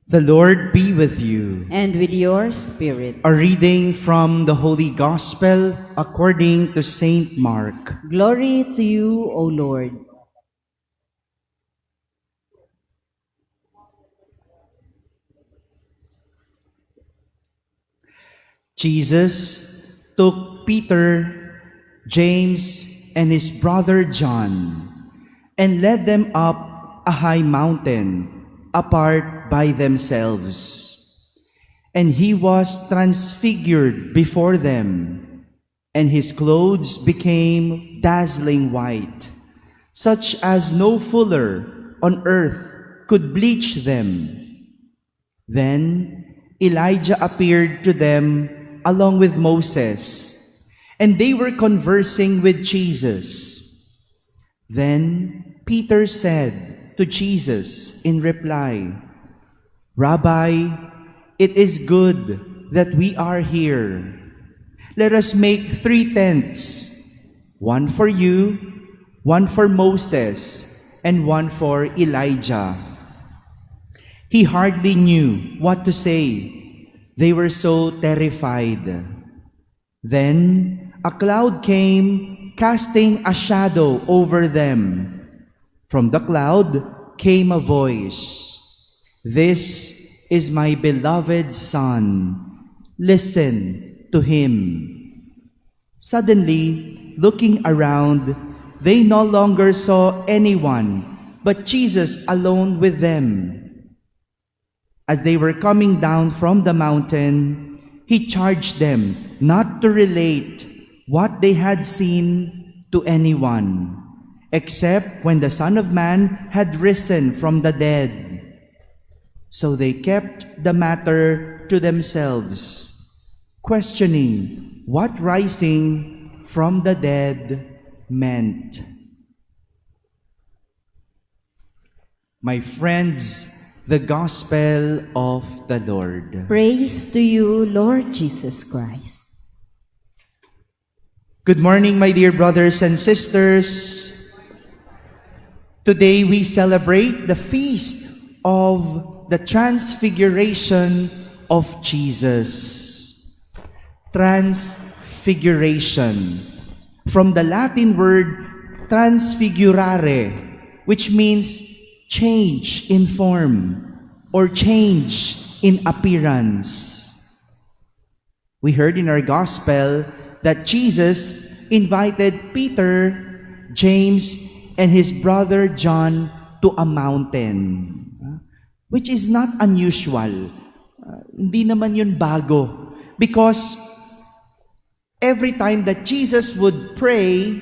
The Lord be with you. And with your spirit. A reading from the Holy Gospel according to Saint Mark. Glory to you, O Lord. Jesus took Peter, James, and his brother John, and led them up a high mountain, apart by themselves. And he was transfigured before them, and his clothes became dazzling white, such as no fuller on earth could bleach them. Then Elijah appeared to them along with Moses, and they were conversing with Jesus. Then Peter said to Jesus in reply, "Rabbi, it is good that we are here. Let us make 3 tents, one for you, one for Moses, and one for Elijah." He hardly knew what to say. They were so terrified. Then a cloud came, casting a shadow over them. From the cloud came a voice, "This is my beloved Son. Listen to him." Suddenly, looking around, they no longer saw anyone but Jesus alone with them. As they were coming down from the mountain, he charged them not to relate what they had seen to anyone, except when the Son of Man had risen from the dead. So they kept the matter to themselves, questioning what rising from the dead meant. My friends, the Gospel of the Lord. Praise to you, Lord Jesus Christ. Good morning, my dear brothers and sisters. Today we celebrate the feast of the Transfiguration of Jesus. Transfiguration, from the Latin word transfigurare, which means change in form or change in appearance. We heard in our gospel that Jesus invited Peter, James, and his brother John to a mountain, which is not unusual. Hindi naman yun bago, because every time that Jesus would pray,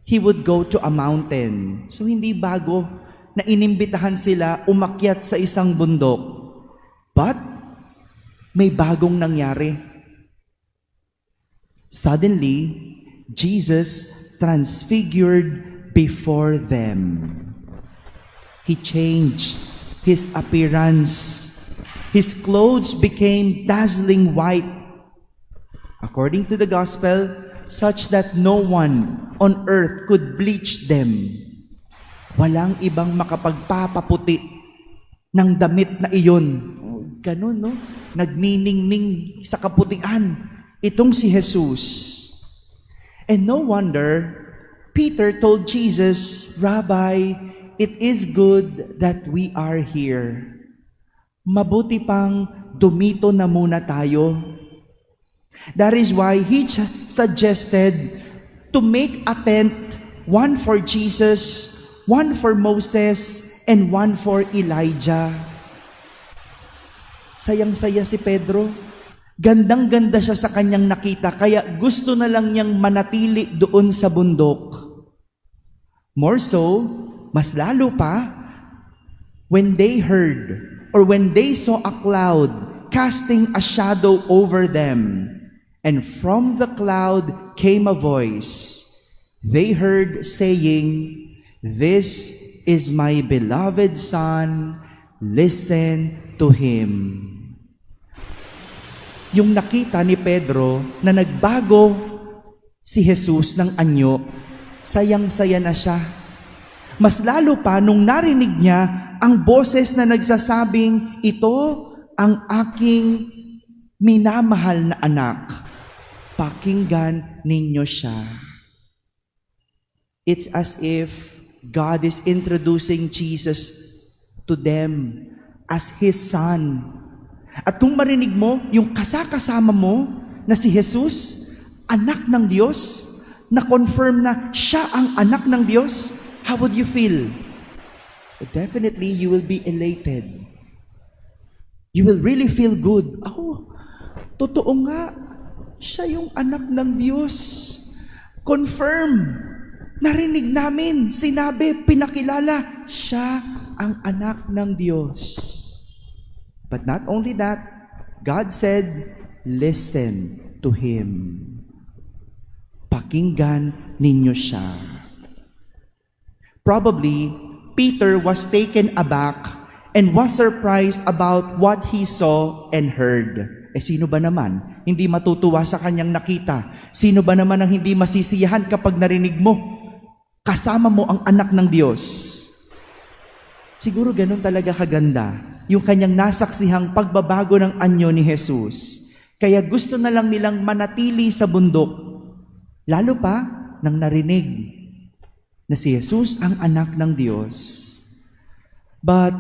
he would go to a mountain. So hindi bago na inimbitahan sila umakyat sa isang bundok. But may bagong nangyari. Suddenly, Jesus transfigured before them. He changed his appearance. His clothes became dazzling white, according to the gospel, such that no one on earth could bleach them. Walang ibang makapagpapaputi ng damit na iyon. Oh, ganun, no? Nagniningning sa kaputian itong si Jesus. And no wonder, Peter told Jesus, "Rabbi, it is good that we are here. Mabuti pang dumito na muna tayo." That is why he suggested to make a tent, one for Jesus, one for Moses, and one for Elijah. Sayang-saya si Pedro. Gandang-ganda siya sa kanyang nakita, kaya gusto na lang niyang manatili doon sa bundok. More so, mas lalo pa, when they heard or when they saw a cloud casting a shadow over them, and from the cloud came a voice. They heard saying, "This is my beloved Son, listen to him." Yung nakita ni Pedro na nagbago si Jesus ng anyo, sayang-saya na siya. Mas lalo pa nung narinig niya ang boses na nagsasabing, ito ang aking minamahal na anak. Pakinggan ninyo siya. It's as if God is introducing Jesus to them as His Son. At kung marinig mo, yung kasakasama mo na si Jesus, anak ng Diyos, na-confirm na siya ang anak ng Diyos, how would you feel? Definitely, you will be elated. You will really feel good. Oh, totoo nga, siya yung anak ng Diyos. Confirm. Narinig namin, sinabi, pinakilala, siya ang anak ng Diyos. But not only that, God said, listen to Him. Pakinggan ninyo siya. Probably, Peter was taken aback and was surprised about what he saw and heard. Sino ba naman hindi matutuwa sa kanyang nakita? Sino ba naman ang hindi masisiyahan kapag narinig mo? Kasama mo ang anak ng Diyos. Siguro ganun talaga kaganda yung kanyang nasaksihang pagbabago ng anyo ni Jesus. Kaya gusto na lang nilang manatili sa bundok. Lalo pa nang narinig na si Jesus ang anak ng Diyos. But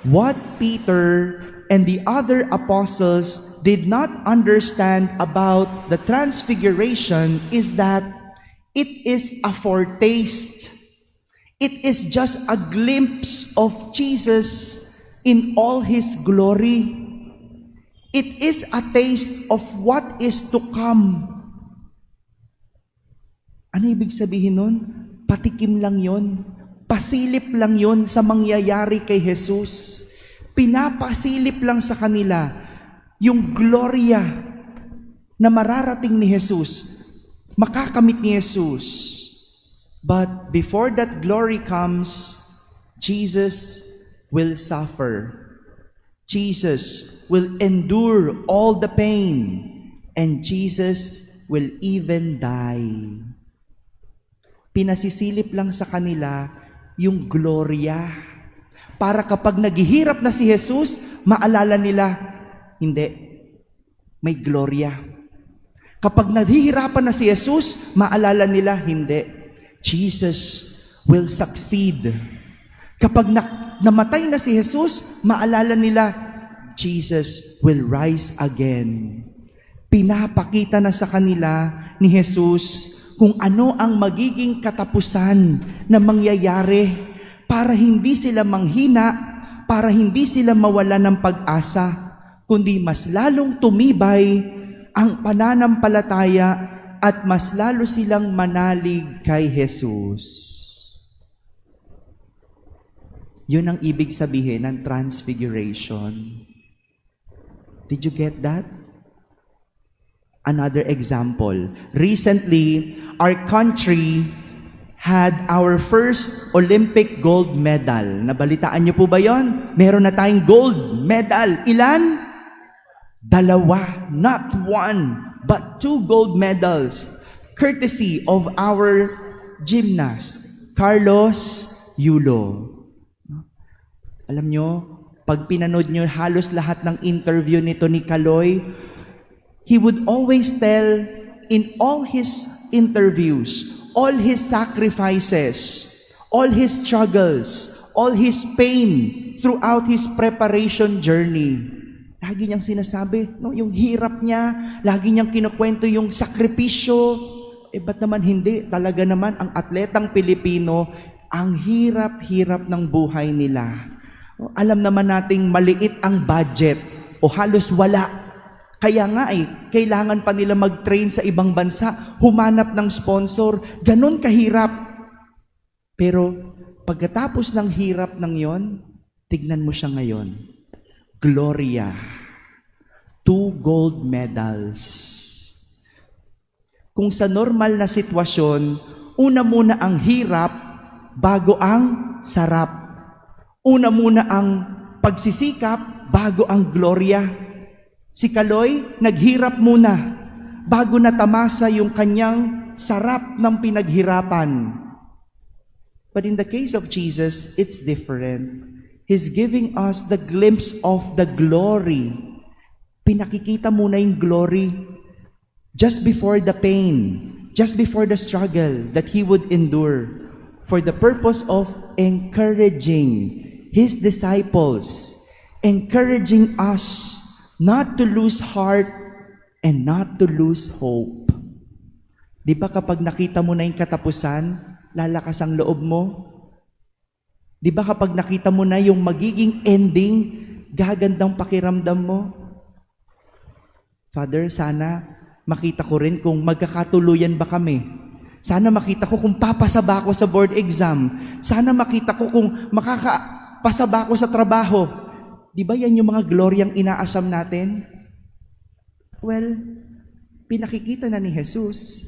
what Peter and the other apostles did not understand about the transfiguration is that it is a foretaste. It is just a glimpse of Jesus in all His glory. It is a taste of what is to come. Ano ibig sabihin nun? Patikim lang yon, pasilip lang yon sa mangyayari kay Jesus. Pinapasilip lang sa kanila yung gloria na mararating ni Jesus, makakamit ni Jesus. But before that glory comes, Jesus will suffer. Jesus will endure all the pain, and Jesus will even die. Pinasisilip lang sa kanila yung gloria. Para kapag naghihirap na si Jesus, maalala nila, hindi, may gloria. Kapag naghihirapan na si Jesus, maalala nila, hindi, Jesus will succeed. Kapag namatay na si Jesus, maalala nila, Jesus will rise again. Pinapakita na sa kanila ni Jesus kung ano ang magiging katapusan na mangyayari para hindi sila manghina, para hindi sila mawala ng pag-asa, kundi mas lalong tumibay ang pananampalataya at mas lalo silang manalig kay Jesus. Yun ang ibig sabihin ng transfiguration. Did you get that? Another example. Recently, our country had our first Olympic gold medal. Nabalitaan niyo po ba yon? Meron na tayong gold medal. Ilan? 2, not 1, but 2 gold medals, courtesy of our gymnast, Carlos Yulo. Alam nyo, pag pinanood nyo halos lahat ng interview nito ni Kaloy, he would always tell in all his interviews, all his sacrifices, all his struggles, all his pain throughout his preparation journey. Lagi niyang sinasabi, no, yung hirap niya, lagi niyang kinukwento yung sakripisyo. Ba't naman hindi? Talaga naman ang atletang Pilipino, ang hirap-hirap ng buhay nila. Alam naman nating maliit ang budget o halos wala. Kaya nga kailangan pa nila mag-train sa ibang bansa, humanap ng sponsor, ganon kahirap. Pero pagkatapos ng hirap ng yon, tignan mo siya ngayon. Gloria. 2 gold medals. Kung sa normal na sitwasyon, una muna ang hirap bago ang sarap. Una muna ang pagsisikap bago ang gloria. Si Kaloy, naghirap muna bago natamasa yung kanyang sarap ng pinaghirapan. But in the case of Jesus, it's different. He's giving us the glimpse of the glory. Pinakikita muna yung glory just before the pain, just before the struggle that He would endure for the purpose of encouraging His disciples, encouraging us not to lose heart and not to lose hope. Di ba kapag nakita mo na yung katapusan, lalakas ang loob mo? Di ba kapag nakita mo na yung magiging ending, gagandang pakiramdam mo? Father, sana makita ko rin kung magkakatuluyan ba kami. Sana makita ko kung papasa ba ako sa board exam. Sana makita ko kung makakapasa ba ako sa trabaho. Di ba yan yung mga gloryang inaasam natin? Well, pinakikita na ni Jesus.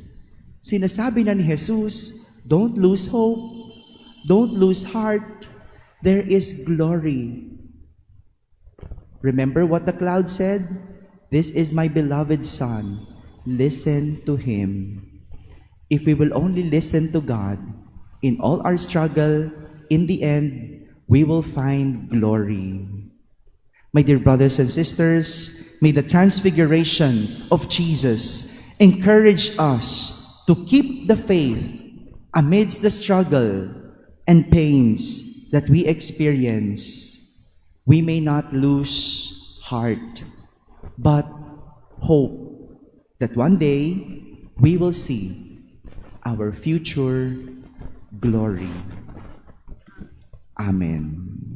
Sinasabi na ni Jesus, don't lose hope. Don't lose heart. There is glory. Remember what the cloud said? This is my beloved Son. Listen to Him. If we will only listen to God, in all our struggle, in the end, we will find glory. My dear brothers and sisters, may the transfiguration of Jesus encourage us to keep the faith amidst the struggle and pains that we experience. We may not lose heart, but hope that one day we will see our future glory. Amen.